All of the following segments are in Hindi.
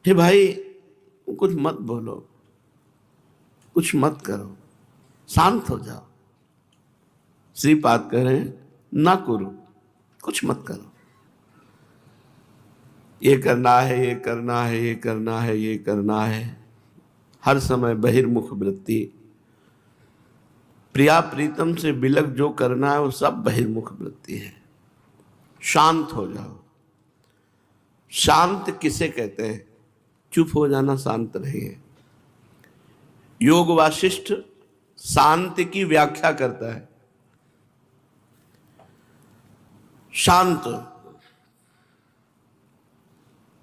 हे भाई कुछ मत बोलो, कुछ मत करो, शांत हो जाओ। श्रीपाद कह रहे हैं ना करो, कुछ मत करो। ये करना है, ये करना है, ये करना है, ये करना है, हर समय बहिर्मुख वृत्ति। प्रिया प्रीतम से बिलक जो करना है वो सब बहिर्मुख वृत्ति है। शांत हो जाओ। शांत किसे कहते हैं? चुप हो जाना शांत नहीं है। योग वासिष्ठ शांति की व्याख्या करता है। शांत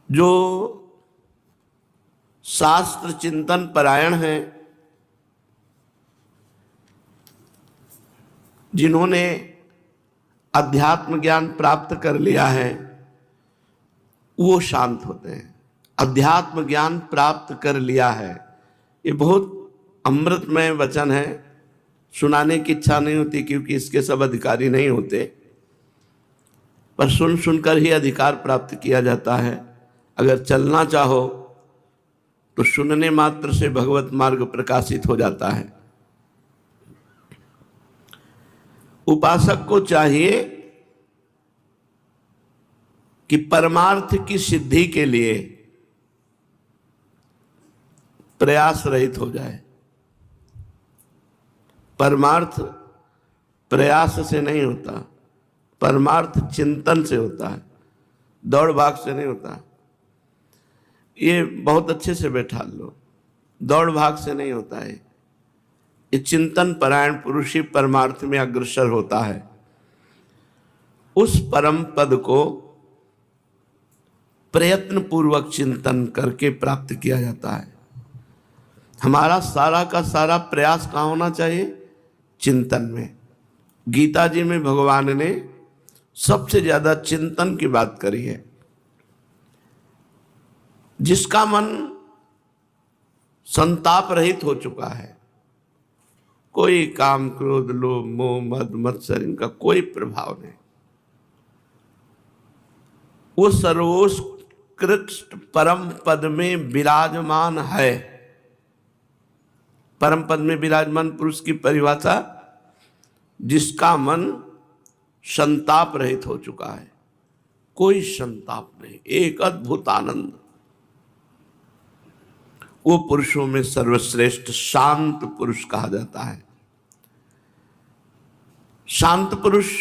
जो शास्त्र चिंतन परायण है, जिन्होंने अध्यात्म ज्ञान प्राप्त कर लिया है, वो शांत होते हैं। अध्यात्म ज्ञान प्राप्त कर लिया है, ये बहुत अमृतमय वचन है। सुनाने की इच्छा नहीं होती क्योंकि इसके सब अधिकारी नहीं होते, पर सुन सुनकर ही अधिकार प्राप्त किया जाता है। अगर चलना चाहो तो सुनने मात्र से भगवत मार्ग प्रकाशित हो जाता है। उपासक को चाहिए कि परमार्थ की सिद्धि के लिए प्रयास रहित हो जाए। परमार्थ प्रयास से नहीं होता, परमार्थ चिंतन से होता है, दौड़ भाग से नहीं होता। ये बहुत अच्छे से बैठा लो, दौड़ भाग से नहीं होता है। ये चिंतन परायण पुरुष ही परमार्थ में अग्रसर होता है। उस परम पद को प्रयत्न पूर्वक चिंतन करके प्राप्त किया जाता है। हमारा सारा का सारा प्रयास कहाँ होना चाहिए? चिंतन में। गीता जी में भगवान ने सबसे ज्यादा चिंतन की बात करी है। जिसका मन संताप रहित हो चुका है, कोई काम क्रोध लोभ मोह मद मत्सर इनका कोई प्रभाव नहीं, वो सर्वोत्कृष्ट परम पद में विराजमान है। परम पद में विराजमान पुरुष की परिभाषा, जिसका मन संताप रहित हो चुका है, कोई संताप नहीं, एक अद्भुत आनंद। वो पुरुषों में सर्वश्रेष्ठ शांत पुरुष कहा जाता है। शांत पुरुष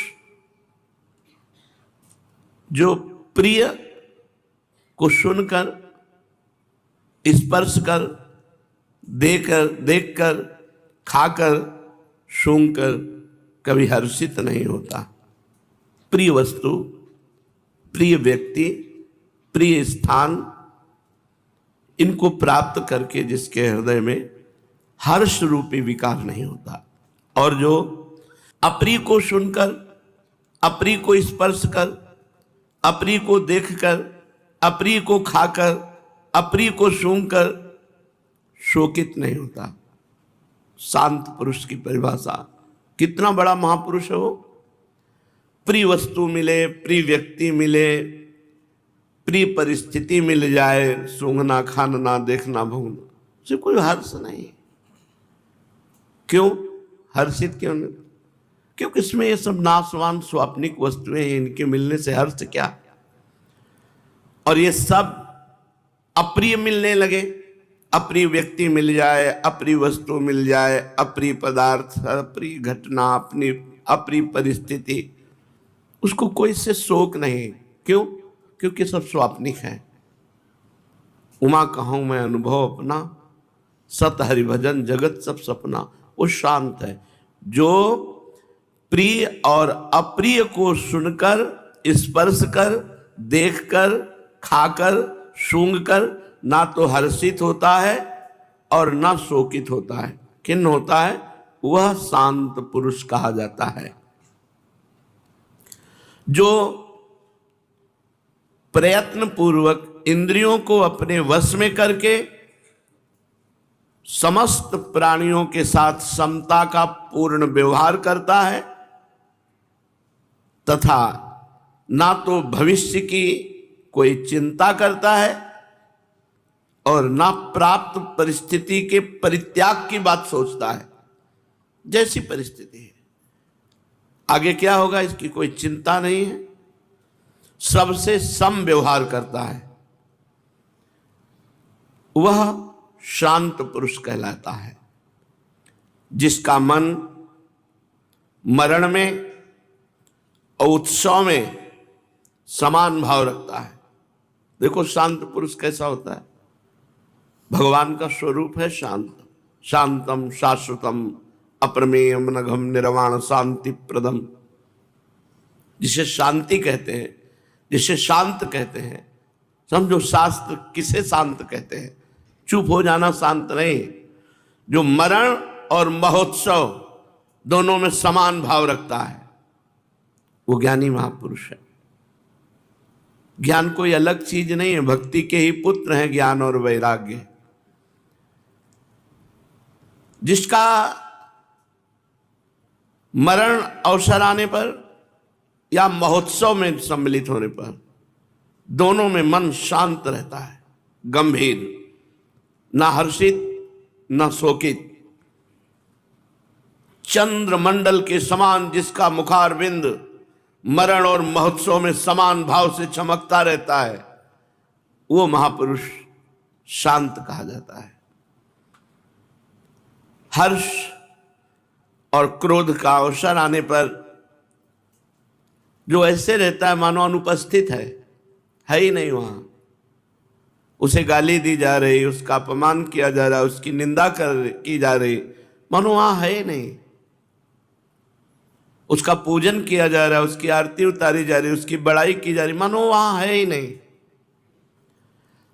जो प्रिय को सुनकर, स्पर्श कर, देखकर, खाकर, सूंघकर कभी हर्षित नहीं होता। प्रिय वस्तु, प्रिय व्यक्ति, प्रिय स्थान, इनको प्राप्त करके जिसके हृदय में हर्ष रूपी विकार नहीं होता। और जो अप्रिय को सुनकर, अप्रिय को स्पर्श कर, अप्रिय को देखकर, अप्रिय को खाकर, अप्रिय को सूंघकर शोकित नहीं होता। शांत पुरुष की परिभाषा, कितना बड़ा महापुरुष है वो। प्रिय वस्तु मिले, प्रिय व्यक्ति मिले, प्रिय परिस्थिति मिल जाए, सूंघना, खाना, देखना, भोगना, उसे कोई हर्ष नहीं। क्यों हर्षित क्यों नहीं? क्योंकि इसमें ये सब नाशवान स्वाप्निक वस्तुएं हैं, इनके मिलने से हर्ष क्या। और ये सब अप्रिय मिलने लगे, अप्रिय व्यक्ति मिल जाए, अप्रिय वस्तु मिल जाए, अप्रिय पदार्थ, अप्रिय घटना, अपनी अप्रिय परिस्थिति, उसको कोई से शोक नहीं। क्यों? क्योंकि सब स्वाप्निक है। उमा कहूं मैं अनुभव अपना, सत हरिभजन जगत सब सपना। वो शांत है जो प्रिय और अप्रिय को सुनकर, स्पर्श कर, देखकर, खाकर, सूंघकर ना तो हर्षित होता है और ना शोकित होता है। किन होता है? वह शांत पुरुष कहा जाता है। जो प्रयत्न पूर्वक इंद्रियों को अपने वश में करके समस्त प्राणियों के साथ समता का पूर्ण व्यवहार करता है, तथा ना तो भविष्य की कोई चिंता करता है और ना प्राप्त परिस्थिति के परित्याग की बात सोचता है। जैसी परिस्थिति है, आगे क्या होगा इसकी कोई चिंता नहीं है, सबसे सम व्यवहार करता है, वह शांत पुरुष कहलाता है। जिसका मन मरण में और उत्सव में समान भाव रखता है। देखो शांत पुरुष कैसा होता है, भगवान का स्वरूप है शांत। शांतम शाश्वतम अप्रमेयम नघम निर्वाण शांति प्रदम, जिसे शांति कहते हैं, जिसे शांत कहते हैं। समझो शास्त्र किसे शांत कहते हैं, चुप हो जाना शांत नहीं। जो मरण और महोत्सव दोनों में समान भाव रखता है वो ज्ञानी महापुरुष है। ज्ञान कोई अलग चीज नहीं है, भक्ति के ही पुत्र हैं ज्ञान और वैराग्य। जिसका मरण अवसर आने पर या महोत्सव में सम्मिलित होने पर दोनों में मन शांत रहता है, गंभीर, ना हर्षित ना शोकित। चंद्रमंडल के समान जिसका मुखारविंद मरण और महोत्सव में समान भाव से चमकता रहता है वो महापुरुष शांत कहा जाता है। हर्ष और क्रोध का अवसर आने पर जो ऐसे रहता है मानो अनुपस्थित है ही नहीं वहां, उसे गाली दी जा रही, उसका अपमान किया जा रहा, उसकी निंदा की जा रही, मानो वहां है ही नहीं। उसका पूजन किया जा रहा है, उसकी आरती उतारी जा रही, उसकी बड़ाई की जा रही, मानो वहां है ही नहीं।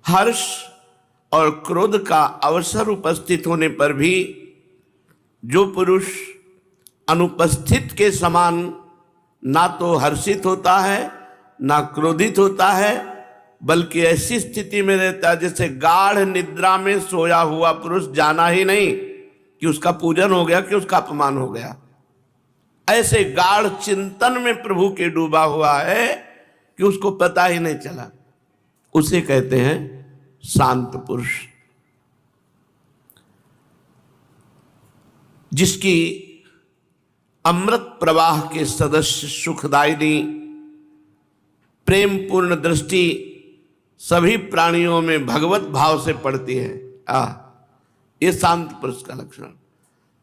हर्ष और क्रोध का अवसर उपस्थित होने पर भी जो पुरुष अनुपस्थित के समान ना तो हर्षित होता है ना क्रोधित होता है, बल्कि ऐसी स्थिति में रहता है जैसे गाढ़ निद्रा में सोया हुआ पुरुष जाना ही नहीं कि उसका पूजन हो गया कि उसका अपमान हो गया। ऐसे गाढ़ चिंतन में प्रभु के डूबा हुआ है कि उसको पता ही नहीं चला, उसे कहते हैं शांत पुरुष। जिसकी अमृत प्रवाह के सदस्य सुखदायिनी प्रेम पूर्ण दृष्टि सभी प्राणियों में भगवत भाव से पड़ती है, ये शांत पुरुष का लक्षण।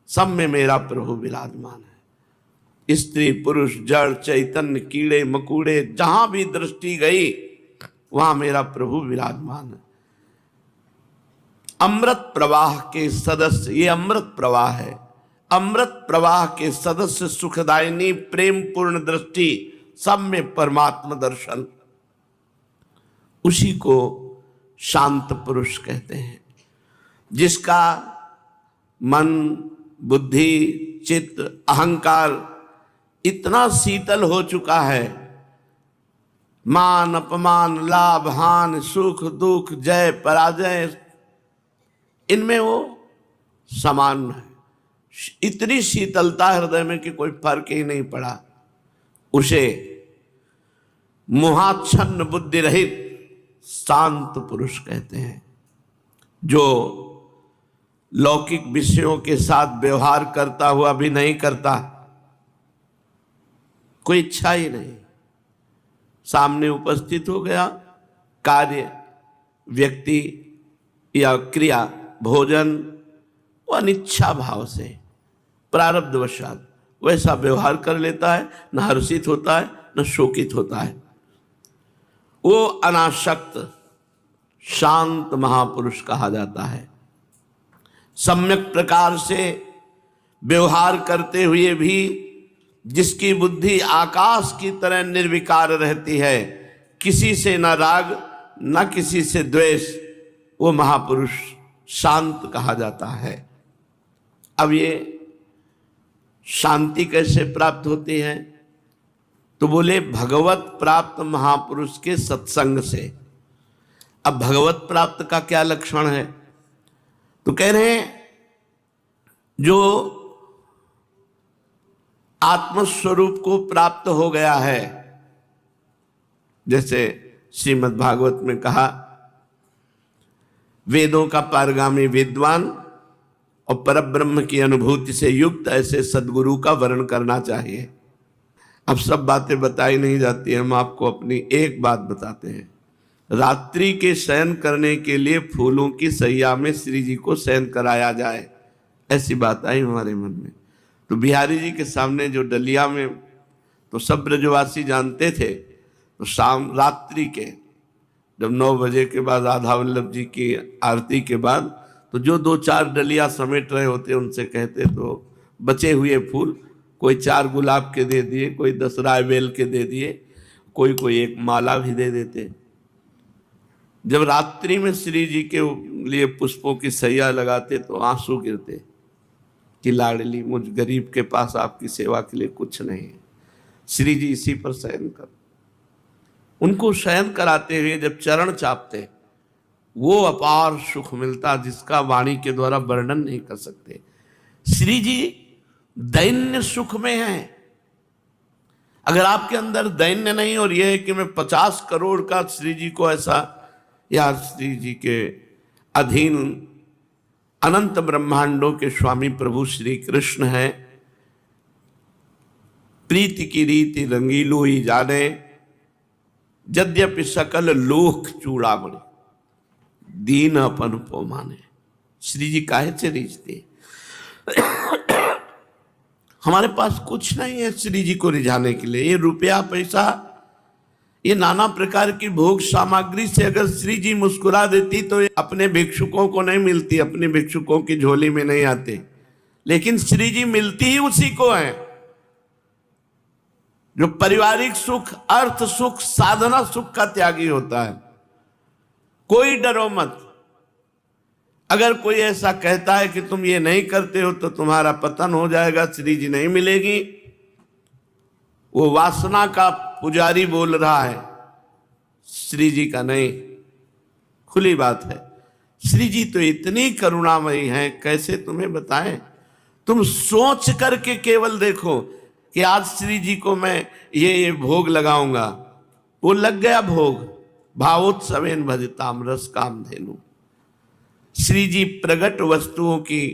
सब में मेरा प्रभु विराजमान है। स्त्री पुरुष जड़ चैतन्य कीड़े मकूड़े जहां भी दृष्टि गई वहां मेरा प्रभु विराजमान है। अमृत प्रवाह के सदस्य, ये अमृत प्रवाह है। अमृत प्रवाह के सदस्य सुखदायिनी प्रेम पूर्ण दृष्टि, सब में परमात्मा दर्शन, उसी को शांत पुरुष कहते हैं। जिसका मन बुद्धि चित्त अहंकार इतना शीतल हो चुका है, मान अपमान लाभ हानि सुख दुख जय पराजय इनमें वो समान है। इतनी शीतलता हृदय में कि कोई फर्क ही नहीं पड़ा, उसे मोहाच्छन्न बुद्धि रहित शांत पुरुष कहते हैं। जो लौकिक विषयों के साथ व्यवहार करता हुआ भी नहीं करता, कोई इच्छा ही नहीं, सामने उपस्थित हो गया कार्य व्यक्ति या क्रिया भोजन, वो अनिच्छा भाव से प्रारब्धवशात वैसा व्यवहार कर लेता है, न हर्षित होता है न शोकित होता है। वो अनासक्त शांत महापुरुष कहा जाता है। सम्यक प्रकार से व्यवहार करते हुए भी जिसकी बुद्धि आकाश की तरह निर्विकार रहती है, किसी से न राग न किसी से द्वेष, वो महापुरुष शांत कहा जाता है। अब ये शांति कैसे प्राप्त होती है, तो बोले भगवत प्राप्त महापुरुष के सत्संग से। अब भगवत प्राप्त का क्या लक्षण है, तो कह रहे हैं जो आत्मस्वरूप को प्राप्त हो गया है, जैसे श्रीमद् भागवत में कहा वेदों का पारगामी विद्वान और परब्रह्म की अनुभूति से युक्त ऐसे सदगुरु का वर्ण करना चाहिए। अब सब बातें बताई नहीं जाती, हम आपको अपनी एक बात बताते हैं। रात्रि के शयन करने के लिए फूलों की सैया में श्री जी को शयन कराया जाए, ऐसी बात आई हमारे मन में। तो बिहारी जी के सामने जो डलिया में, तो सब ब्रजवासी जानते थे, तो शाम रात्रि के जब 9 बजे के बाद राधा वल्लभ जी की आरती के बाद, तो जो 2-4 डलिया समेट रहे होते उनसे कहते, तो बचे हुए फूल कोई 4 गुलाब के दे दिए, कोई 10 रायबेल के दे दिए, कोई एक माला भी दे देते। जब रात्रि में श्री जी के लिए पुष्पों की सैया लगाते तो आंसू गिरते कि लाडली मुझ गरीब के पास आपकी सेवा के लिए कुछ नहीं है, श्री जी इसी पर शयन कर। उनको शयन कराते हुए जब चरण चापते, वो अपार सुख मिलता जिसका वाणी के द्वारा वर्णन नहीं कर सकते। श्री जी दैन्य सुख में है। अगर आपके अंदर दैन्य नहीं और यह है कि मैं 50 करोड़ का श्री जी को ऐसा, या श्री जी के अधीन अनंत ब्रह्मांडों के स्वामी प्रभु श्री कृष्ण है, प्रीति की रीति रंगीलो ही जाने, यद्यपि सकल लोक चूड़ामणि, दीन अपन पो माने। श्री जी काहे से रिझते? हमारे पास कुछ नहीं है श्री जी को रिझाने के लिए। ये रुपया पैसा, ये नाना प्रकार की भोग सामग्री से अगर श्री जी मुस्कुरा देती तो ये अपने भिक्षुकों को नहीं मिलती, अपने भिक्षुकों की झोली में नहीं आते। लेकिन श्री जी मिलती ही उसी को है जो पारिवारिक सुख, अर्थ सुख, साधना सुख का त्यागी होता है। कोई डरो मत। अगर कोई ऐसा कहता है कि तुम ये नहीं करते हो तो तुम्हारा पतन हो जाएगा, श्री जी नहीं मिलेगी, वो वासना का पुजारी बोल रहा है, श्री जी का नहीं। खुली बात है। श्री जी तो इतनी करुणामयी हैं, कैसे तुम्हें बताएं। तुम सोच करके केवल देखो कि आज श्री जी को मैं ये भोग लगाऊंगा, वो लग गया भोग। भावोत्सवेन भजताम रस कामधेनु। श्री जी प्रगट वस्तुओं की,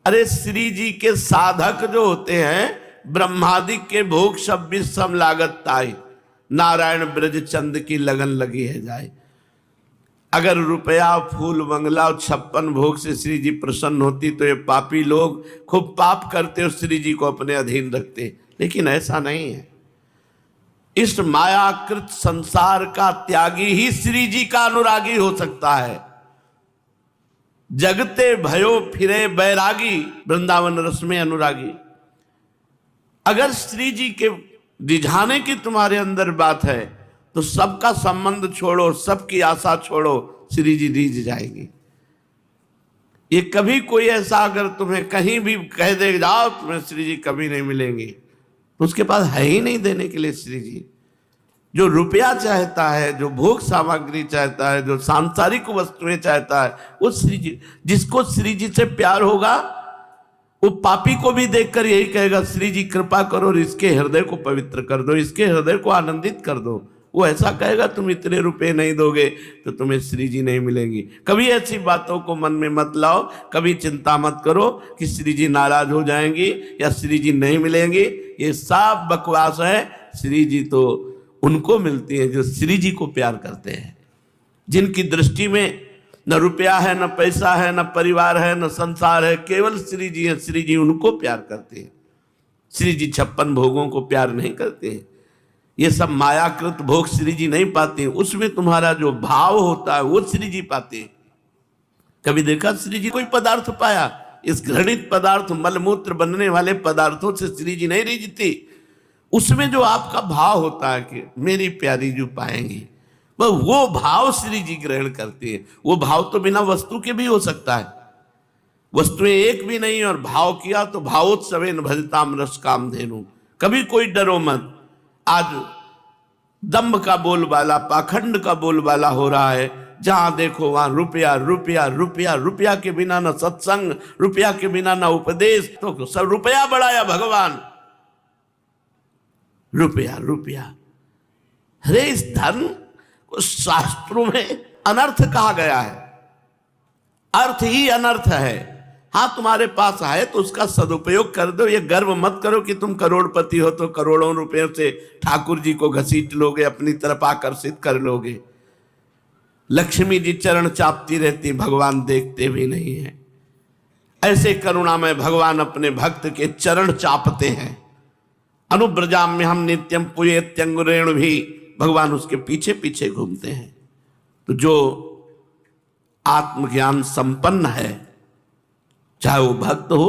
अरे श्री जी के साधक जो होते हैं, ब्रह्मादि के भोग 26 सम लागत ताई, नारायण ब्रज चंद की लगन लगी है जाए। अगर रुपया, फूल, बंगला और 56 भोग से श्री जी प्रसन्न होती तो ये पापी लोग खूब पाप करते और श्री जी को अपने अधीन रखते। लेकिन ऐसा नहीं है। इस मायाकृत संसार का त्यागी ही श्री जी का अनुरागी हो सकता है। जगते भयो फिरे बैरागी, वृंदावन रस में अनुरागी। अगर श्री जी के रिझाने की तुम्हारे अंदर बात है तो सबका संबंध छोड़ो, सबकी आशा छोड़ो, श्री जी रिझ जाएगी। ये कभी कोई ऐसा अगर तुम्हें कहीं भी कह दे जाओ तुम्हें श्री जी कभी नहीं मिलेंगे, तो उसके पास है ही नहीं देने के लिए श्री जी। जो रुपया चाहता है, जो भोग सामग्री चाहता है, जो सांसारिक वस्तुएं चाहता है, वो श्री जी, जिसको श्री जी से प्यार होगा वो पापी को भी देखकर यही कहेगा, श्री जी कृपा करो और इसके हृदय को पवित्र कर दो, इसके हृदय को आनंदित कर दो। वो ऐसा कहेगा, तुम इतने रुपए नहीं दोगे तो तुम्हें श्री जी नहीं मिलेंगी। कभी ऐसी बातों को मन में मत लाओ, कभी चिंता मत करो कि श्री जी नाराज हो जाएंगी या श्री जी नहीं मिलेंगी। ये सब बकवास है। श्री जी तो उनको मिलती है जो श्री जी को प्यार करते हैं, जिनकी दृष्टि में न रुपया है, न पैसा है, न परिवार है, न संसार है, केवल श्री जी है। श्री जी उनको प्यार करते हैं। श्री जी 56 भोगों को प्यार नहीं करते हैं। ये सब मायाकृत भोग श्री जी नहीं पाते। उसमें तुम्हारा जो भाव होता है वो श्री जी पाते हैं। कभी देखा श्री जी कोई पदार्थ पाया? इस घृणित पदार्थ, मलमूत्र बनने वाले पदार्थों से श्री जी नहीं रिझती। उसमें जो आपका भाव होता है कि मेरी प्यारी जो पाएंगी, वो भाव श्री जी ग्रहण करती है। वो भाव तो बिना वस्तु के भी हो सकता है, वस्तुएं एक भी नहीं और भाव किया तो भावोत्सवेन भजताम रस कामधेनु। कभी कोई डरो मत। आज दंभ का बोलबाला, पाखंड का बोलबाला हो रहा है। जहां देखो वहां रुपया रुपया रुपया, रुपया के बिना ना सत्संग, रुपया के बिना ना उपदेश, तो सब रुपया बढ़ाया भगवान। रुपया रुपया, अरे इस धन को शास्त्रों में अनर्थ कहा गया है। अर्थ ही अनर्थ है। हाँ, तुम्हारे पास है तो उसका सदुपयोग कर दो। ये गर्व मत करो कि तुम करोड़पति हो तो करोड़ों रुपयों से ठाकुर जी को घसीट लोगे, अपनी तरफ आकर्षित कर लोगे। लक्ष्मी जी चरण चापती रहती, भगवान देखते भी नहीं है। ऐसे करुणामय भगवान अपने भक्त के चरण चापते हैं। अनुब्रजाम में हम नित्यम पुयेत्यंगुरेण भी, भगवान उसके पीछे पीछे घूमते हैं। तो जो आत्मज्ञान संपन्न है, चाहे वो भक्त हो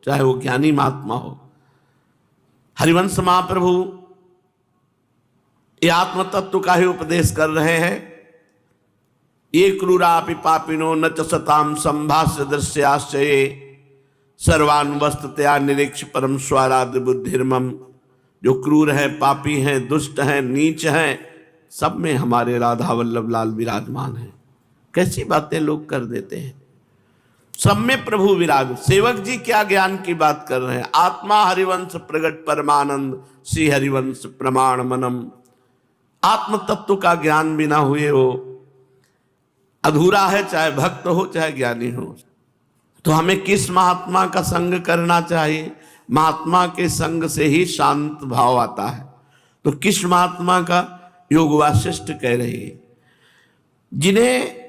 चाहे वो ज्ञानी महात्मा हो। हरिवंश महाप्रभु ये आत्म तत्व का ही उपदेश कर रहे हैं। ये क्रूरापि पापिनो न च सताम संभाष्य दृश्याश्चये सर्वान् वस्तुतया निरीक्ष परम स्वाराध्य बुद्धिर्मम। जो क्रूर है, पापी हैं, दुष्ट हैं, नीच हैं, सब में हमारे राधा वल्लभ लाल विराजमान हैं। कैसी बातें लोग कर देते हैं। सब में प्रभु विराज। सेवक जी क्या ज्ञान की बात कर रहे हैं। आत्मा हरिवंश प्रगट परमानंद श्री हरिवंश प्रमाण मनम। आत्म तत्व का ज्ञान बिना हुए वो अधूरा है, चाहे भक्त हो चाहे ज्ञानी हो। तो हमें किस महात्मा का संग करना चाहिए? महात्मा के संग से ही शांत भाव आता है। तो किस महात्मा का? योग वासिष्ठ कह रही है, जिन्हें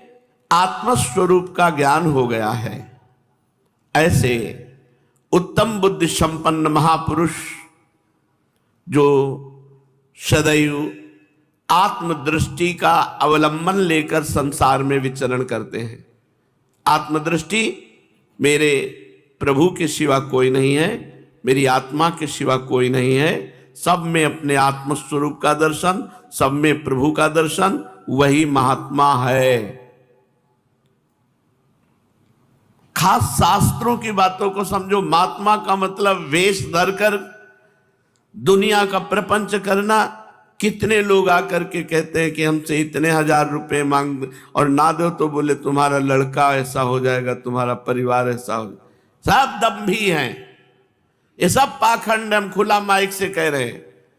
आत्मस्वरूप का ज्ञान हो गया है, ऐसे उत्तम बुद्धि संपन्न महापुरुष जो सदैव आत्मदृष्टि का अवलंबन लेकर संसार में विचरण करते हैं। आत्मदृष्टि, मेरे प्रभु के सिवा कोई नहीं है, मेरी आत्मा के सिवा कोई नहीं है। सब में अपने आत्मस्वरूप का दर्शन, सब में प्रभु का दर्शन, वही महात्मा है। खास शास्त्रों की बातों को समझो। महात्मा का मतलब वेश धरकर दुनिया का प्रपंच करना। कितने लोग आकर के कहते हैं कि हमसे इतने 1000 रुपए मांग, और ना दो तो बोले तुम्हारा लड़का ऐसा हो जाएगा, तुम्हारा परिवार ऐसा हो जाएगा। सब दम्भी हैं, ये सब पाखंड। हम खुला माइक से कह रहे हैं।